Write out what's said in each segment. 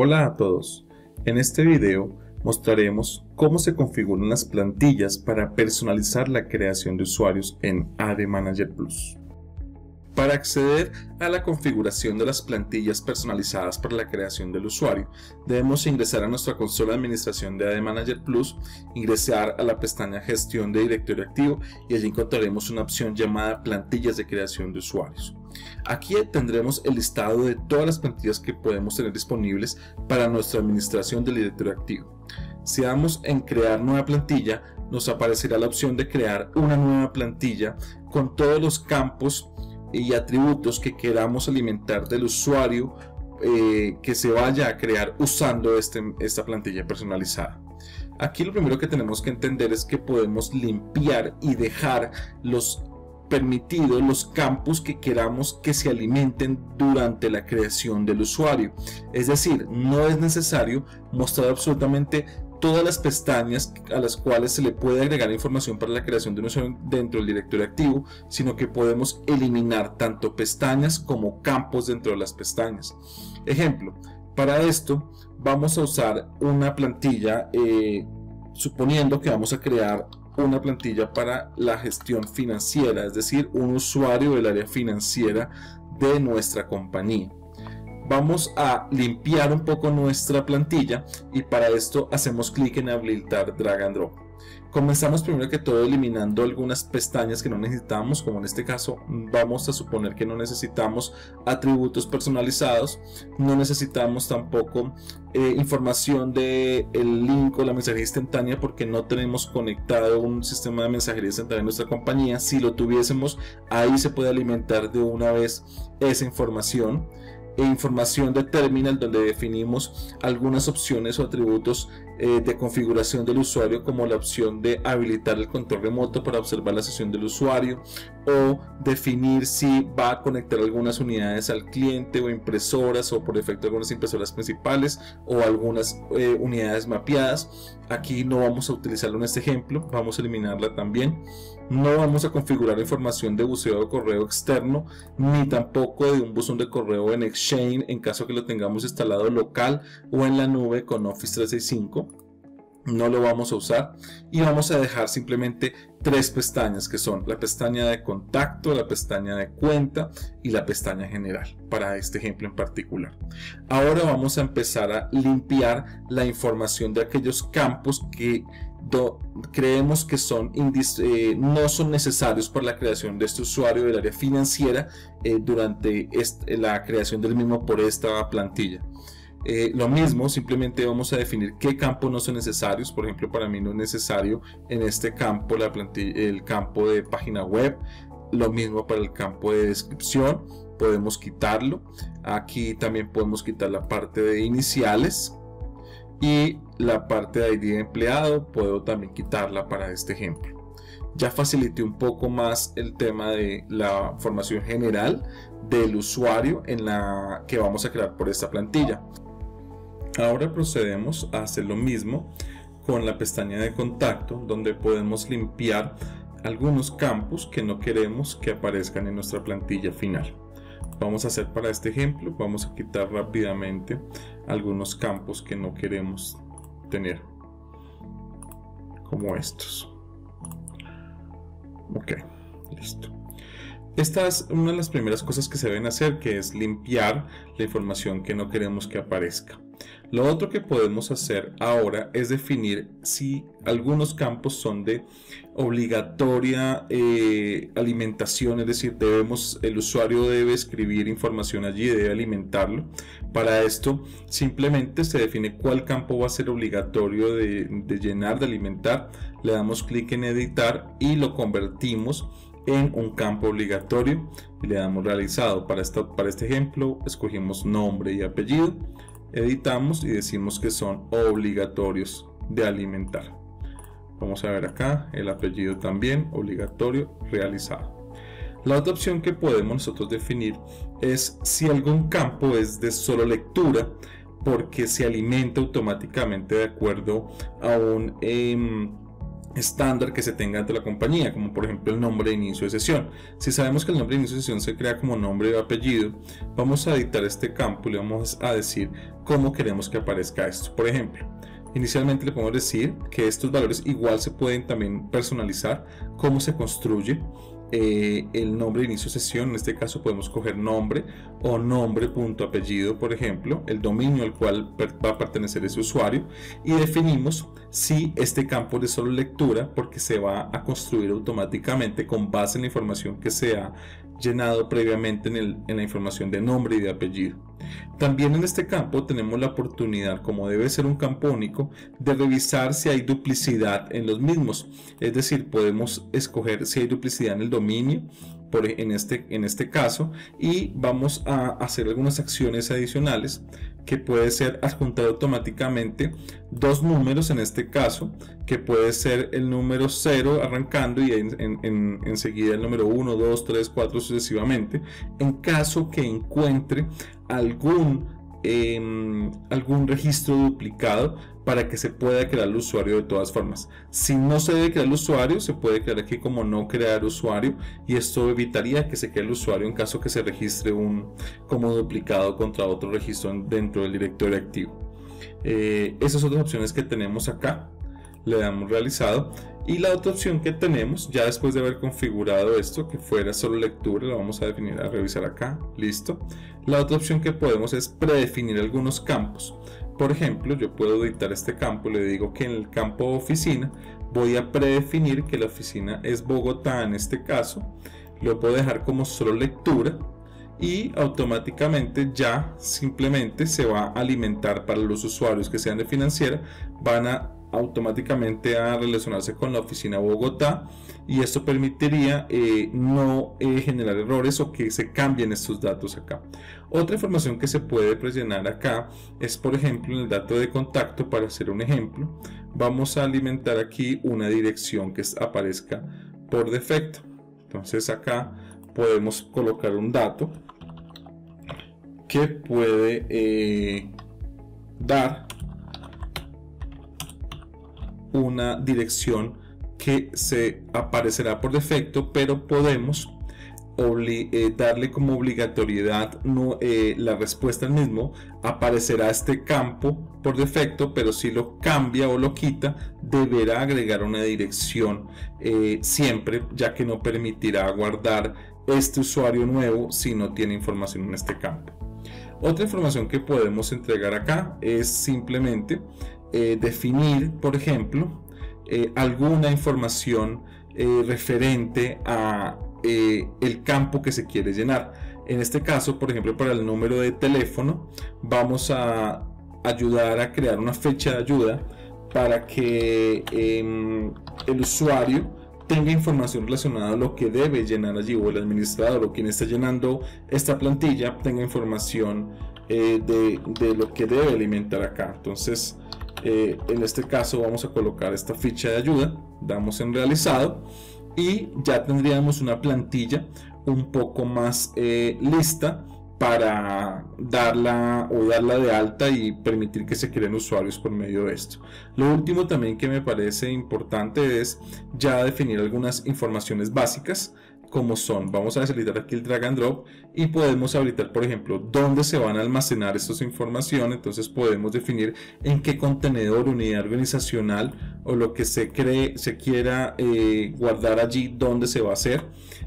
Hola a todos. En este video mostraremos cómo se configuran las plantillas para personalizar la creación de usuarios en AD Manager Plus. Para acceder a la configuración de las plantillas personalizadas para la creación del usuario, debemos ingresar a nuestra consola de administración de AD Manager Plus, ingresar a la pestaña Gestión de directorio activo y allí encontraremos una opción llamada Plantillas de creación de usuarios. Aquí tendremos el listado de todas las plantillas que podemos tener disponibles para nuestra administración del directorio activo. Si damos en Crear nueva plantilla, nos aparecerá la opción de crear una nueva plantilla con todos los campos y atributos que queramos alimentar del usuario que se vaya a crear usando esta plantilla personalizada. Aquí lo primero que tenemos que entender es que podemos limpiar y dejar los campos que queramos que se alimenten durante la creación del usuario. Es decir, no es necesario mostrar absolutamente todas las pestañas a las cuales se le puede agregar información para la creación de un usuario dentro del directorio activo, sino que podemos eliminar tanto pestañas como campos dentro de las pestañas. Ejemplo, para esto vamos a usar una plantilla, suponiendo que vamos a crear una plantilla para la gestión financiera, es decir, un usuario del área financiera de nuestra compañía. Vamos a limpiar un poco nuestra plantilla y para esto hacemos clic en habilitar drag and drop. Comenzamos primero que todo eliminando algunas pestañas que no necesitamos, como en este caso vamos a suponer que no necesitamos atributos personalizados, no necesitamos tampoco información del link o la mensajería instantánea porque no tenemos conectado un sistema de mensajería instantánea en nuestra compañía. Si lo tuviésemos, ahí se puede alimentar de una vez esa información. Información de terminal, donde definimos algunas opciones o atributos de configuración del usuario, como la opción de habilitar el control remoto para observar la sesión del usuario, o definir si va a conectar algunas unidades al cliente o impresoras, o por defecto algunas impresoras principales o algunas unidades mapeadas. Aquí no vamos a utilizarlo en este ejemplo, vamos a eliminarla también. No vamos a configurar información de buceo de correo externo, ni tampoco de un buzón de correo en Exchange en caso que lo tengamos instalado local o en la nube con Office 365. No lo vamos a usar y vamos a dejar simplemente tres pestañas, que son la pestaña de contacto, la pestaña de cuenta y la pestaña general, para este ejemplo en particular. Ahora vamos a empezar a limpiar la información de aquellos campos que creemos que no son necesarios para la creación de este usuario del área financiera durante la creación del mismo por esta plantilla. Lo mismo, simplemente vamos a definir qué campos no son necesarios. Por ejemplo, para mí no es necesario en este campo el campo de página web. Lo mismo para el campo de descripción, podemos quitarlo. Aquí también podemos quitar la parte de iniciales y la parte de ID de empleado, puedo también quitarla para este ejemplo. Ya facilité un poco más el tema de la formación general del usuario en la que vamos a crear por esta plantilla. Ahora procedemos a hacer lo mismo con la pestaña de contacto, donde podemos limpiar algunos campos que no queremos que aparezcan en nuestra plantilla final. Vamos a hacer para este ejemplo, vamos a quitar rápidamente algunos campos que no queremos tener, como estos. Ok, listo. Esta es una de las primeras cosas que se deben hacer, que es limpiar la información que no queremos que aparezca. Lo otro que podemos hacer ahora es definir si algunos campos son de obligatoria alimentación, es decir, el usuario debe escribir información allí, debe alimentarlo. Para esto simplemente se define cuál campo va a ser obligatorio de llenar, de alimentar. Le damos clic en editar y lo convertimos en un campo obligatorio y le damos realizado. Para este ejemplo escogimos nombre y apellido, editamos y decimos que son obligatorios de alimentar. Vamos a ver acá el apellido también obligatorio, realizado. La otra opción que podemos nosotros definir es si algún campo es de solo lectura, porque se alimenta automáticamente de acuerdo a un estándar que se tenga dentro de la compañía, como por ejemplo el nombre de inicio de sesión. Si sabemos que el nombre de inicio de sesión se crea como nombre y apellido, vamos a editar este campo y le vamos a decir cómo queremos que aparezca esto. Por ejemplo, inicialmente le podemos decir que estos valores igual se pueden también personalizar, cómo se construye el nombre de inicio de sesión. En este caso podemos coger nombre o nombre.apellido, por ejemplo, el dominio al cual va a pertenecer ese usuario, y definimos si este campo es de solo lectura, porque se va a construir automáticamente con base en la información que se ha llenado previamente en la información de nombre y de apellido. También en este campo tenemos la oportunidad, como debe ser un campo único, de revisar si hay duplicidad en los mismos. Es decir, podemos escoger si hay duplicidad en el dominio, en este caso, y vamos a hacer algunas acciones adicionales, que puede ser adjuntar automáticamente dos números, en este caso, que puede ser el número 0 arrancando y enseguida el número 1, 2, 3, 4 sucesivamente, en caso que encuentre algún registro duplicado, para que se pueda crear el usuario de todas formas. Si no se debe crear el usuario, se puede crear aquí como no crear usuario, y esto evitaría que se cree el usuario en caso que se registre como duplicado contra otro registro dentro del directorio activo. Esas otras opciones que tenemos acá, le damos realizado, y la otra opción que tenemos, ya después de haber configurado esto, que fuera solo lectura, lo vamos a definir, a revisar acá, listo. La otra opción que podemos es predefinir algunos campos. Por ejemplo, yo puedo editar este campo, le digo que en el campo oficina voy a predefinir que la oficina es Bogotá, en este caso, lo puedo dejar como solo lectura, y automáticamente ya simplemente se va a alimentar para los usuarios que sean de financiera, van a automáticamente a relacionarse con la oficina Bogotá, y esto permitiría no generar errores o que se cambien estos datos acá. Otra información que se puede presionar acá es, por ejemplo, en el dato de contacto. Para hacer un ejemplo, vamos a alimentar aquí una dirección que aparezca por defecto. Entonces acá podemos colocar un dato que puede dar una dirección que se aparecerá por defecto, pero podemos darle como obligatoriedad la respuesta al mismo. Aparecerá este campo por defecto, pero si lo cambia o lo quita, deberá agregar una dirección siempre, ya que no permitirá guardar este usuario nuevo si no tiene información en este campo. Otra información que podemos entregar acá es simplemente definir, por ejemplo, alguna información referente a el campo que se quiere llenar. En este caso, por ejemplo, para el número de teléfono, vamos a ayudar a crear una fecha de ayuda para que el usuario tenga información relacionada a lo que debe llenar allí, o el administrador o quien está llenando esta plantilla tenga información de lo que debe alimentar acá. Entonces, en este caso vamos a colocar esta ficha de ayuda, damos en realizado, y ya tendríamos una plantilla un poco más lista para darla de alta y permitir que se creen usuarios por medio de esto. Lo último también que me parece importante es ya definir algunas informaciones básicas, como son, vamos a deshabilitar aquí el drag and drop y podemos habilitar, por ejemplo, dónde se van a almacenar estas informaciones. Entonces podemos definir en qué contenedor, unidad organizacional o lo que se quiera guardar allí, dónde se va a hacer.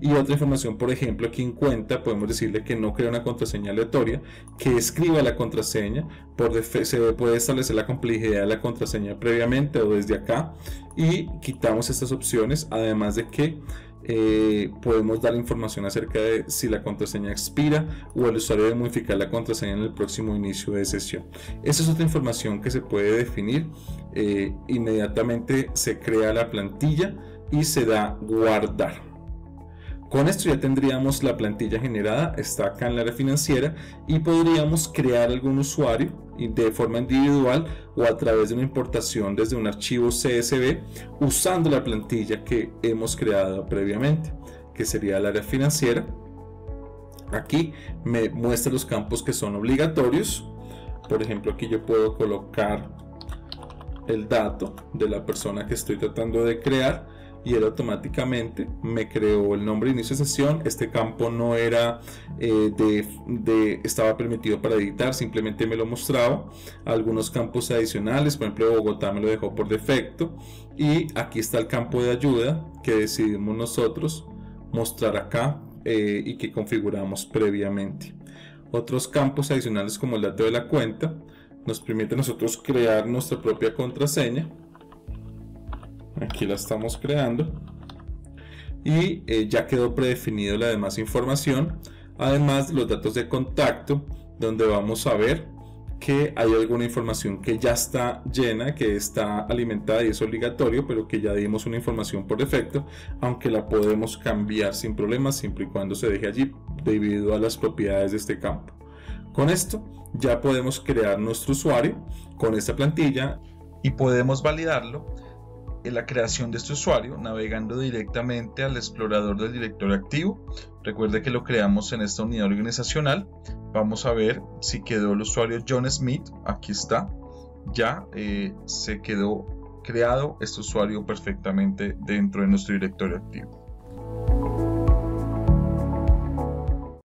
Y otra información, por ejemplo, aquí en cuenta podemos decirle que no crea una contraseña aleatoria, que escriba la contraseña. Se puede establecer la complejidad de la contraseña previamente o desde acá, y quitamos estas opciones, además de que podemos dar información acerca de si la contraseña expira o el usuario debe modificar la contraseña en el próximo inicio de sesión. Esa es otra información que se puede definir. Inmediatamente se crea la plantilla y se da guardar. Con esto ya tendríamos la plantilla generada, está acá en la área financiera, y podríamos crear algún usuario de forma individual o a través de una importación desde un archivo CSV usando la plantilla que hemos creado previamente, que sería el área financiera. Aquí me muestra los campos que son obligatorios. Por ejemplo, aquí yo puedo colocar el dato de la persona que estoy tratando de crear y él automáticamente me creó el nombre de inicio de sesión. Este campo no era estaba permitido para editar, simplemente me lo mostraba. Algunos campos adicionales, por ejemplo Bogotá me lo dejó por defecto, y aquí está el campo de ayuda que decidimos nosotros mostrar acá y que configuramos previamente. Otros campos adicionales como el dato de la cuenta nos permite a nosotros crear nuestra propia contraseña. Aquí la estamos creando y ya quedó predefinido la demás información, además de los datos de contacto, donde vamos a ver que hay alguna información que ya está llena, que está alimentada y es obligatorio, pero que ya dimos una información por defecto, aunque la podemos cambiar sin problemas siempre y cuando se deje allí debido a las propiedades de este campo. Con esto ya podemos crear nuestro usuario con esta plantilla y podemos validarlo en la creación de este usuario navegando directamente al explorador del directorio activo. Recuerde que lo creamos en esta unidad organizacional. Vamos a ver si quedó el usuario John Smith. Aquí está, ya se quedó creado este usuario perfectamente dentro de nuestro directorio activo.